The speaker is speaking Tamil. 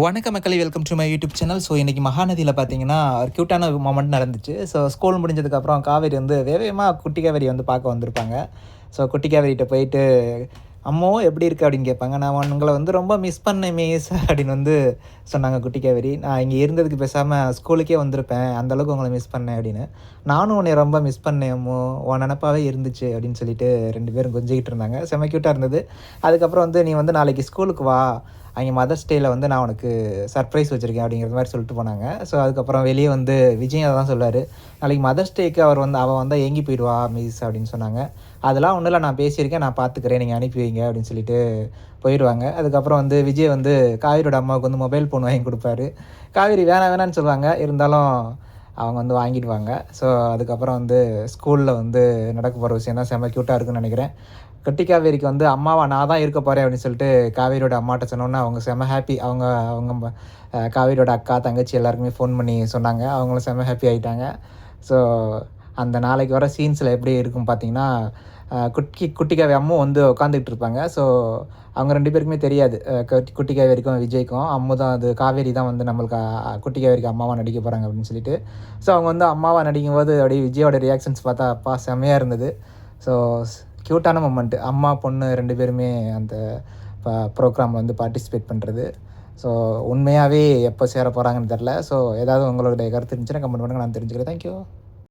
வணக்க மக்களே, welcome to my YouTube channel. So இன்றைக்கி மகாநதியில் பார்த்தீங்கன்னா ஒரு க்யூட்டான மொமெண்ட் நடந்துச்சு. ஸோ ஸ்கூல் முடிஞ்சதுக்கப்புறம் காவேரி வந்து வேகமாக குட்டி காவேரி வந்து பார்க்க வந்திருப்பாங்க. ஸோ குட்டி காவேரிகிட்ட போயிட்டு, "அம்மோ எப்படி இருக்கு?" அப்படின்னு கேட்பாங்க. "நான் உங்களை வந்து ரொம்ப மிஸ் பண்ணேன் மிஸ்" அப்படின்னு வந்து சொன்னாங்க குட்டி காவேரி. "நான் இங்கே இருந்ததுக்கு பேசாமல் ஸ்கூலுக்கே வந்திருப்பேன், அந்தளவுக்கு உங்களை மிஸ் பண்ணேன்" அப்படின்னு. "நானும் உன்னை ரொம்ப மிஸ் பண்ணேன் அம்மோ, உன் நினப்பாவே இருந்துச்சு" அப்படின்னு சொல்லிட்டு 2 பேரும் கொஞ்சிக்கிட்டு இருந்தாங்க. செம்ம க்யூட்டாக இருந்தது. அதுக்கப்புறம் வந்து, "நீ வந்து நாளைக்கு ஸ்கூலுக்கு வா, அங்கே மதர்ஸ் டேயில் வந்து நான் உனக்கு சர்ப்ரைஸ் வச்சுருக்கேன்" அப்படிங்கிற மாதிரி சொல்லிட்டு போனாங்க. ஸோ அதுக்கப்புறம் வெளியே வந்து விஜய் தான் சொல்லார், "நாளைக்கு மதர்ஸ் டேக்கு அவள் வந்தால் ஏங்கி போயிடுவா மிஸ்" அப்படின்னு சொன்னாங்க. "அதெல்லாம் ஒன்றும் இல்லை, நான் பேசியிருக்கேன், நான் பார்த்துக்கிறேன், நீங்கள் அனுப்பி வைங்க" அப்படின்னு சொல்லிட்டு போயிடுவாங்க. அதுக்கப்புறம் வந்து விஜய் வந்து காவேரியோட அம்மாவுக்கு வந்து மொபைல் ஃபோன் வாங்கி கொடுப்பாரு. காவேரி வேணாம் வேணான்னு சொல்லுவாங்க, இருந்தாலும் அவங்க வந்து வாங்கிடுவாங்க. ஸோ அதுக்கப்புறம் வந்து ஸ்கூலில் வந்து நடக்க போகிற விஷயம் தான் செம்ம க்யூட்டாக இருக்குன்னு நினைக்கிறேன். குட்டி காவேரிக்கு வந்து அம்மாவா நான் தான் இருக்க போகிறேன் அப்படின்னு சொல்லிட்டு காவேரியோட அம்மாட்ட சொன்னோன்னே அவங்க செம்ம ஹாப்பி. அவங்க அவங்க காவேரியோட அக்கா, தங்கச்சி எல்லாருக்குமே ஃபோன் பண்ணி சொன்னாங்க. அவங்களும் செம்ம ஹாப்பி ஆகிட்டாங்க. ஸோ அந்த நாளைக்கு வர சீன்ஸில் எப்படி இருக்கும் பார்த்தீங்கன்னா, குட்டி காவேரி அம்மு வந்து உட்காந்துக்கிட்டு இருப்பாங்க. ஸோ அவங்க 2 பேருக்குமே தெரியாது, குட்டி காவேரிக்கும் விஜய்க்கும் அம்மு தான், அது காவேரி தான் வந்து நம்மளுக்கு குட்டி காவேரிக்கு அம்மாவாக நடிக்க போகிறாங்க அப்படின்னு சொல்லிட்டு. ஸோ அவங்க வந்து அம்மாவாக நடிக்கும்போது அப்படியே விஜயோட ரியாக்ஷன்ஸ் பார்த்தா அப்பா செம்மையாக இருந்தது. ஸோ க்யூட்டான மொமெண்ட்டு. அம்மா, பொண்ணு 2 பேருமே அந்த ப்ரோக்ராமில் வந்து பார்ட்டிசிபேட் பண்ணுறது. ஸோ உண்மையாகவே எப்போ சேர போகிறாங்கன்னு தெரில. ஸோ ஏதாவது உங்களுடைய கருத்து இருந்துச்சுன்னா கமெண்ட் பண்ணுங்கள், நான் தெரிஞ்சுக்கிறேன். தேங்க்யூ.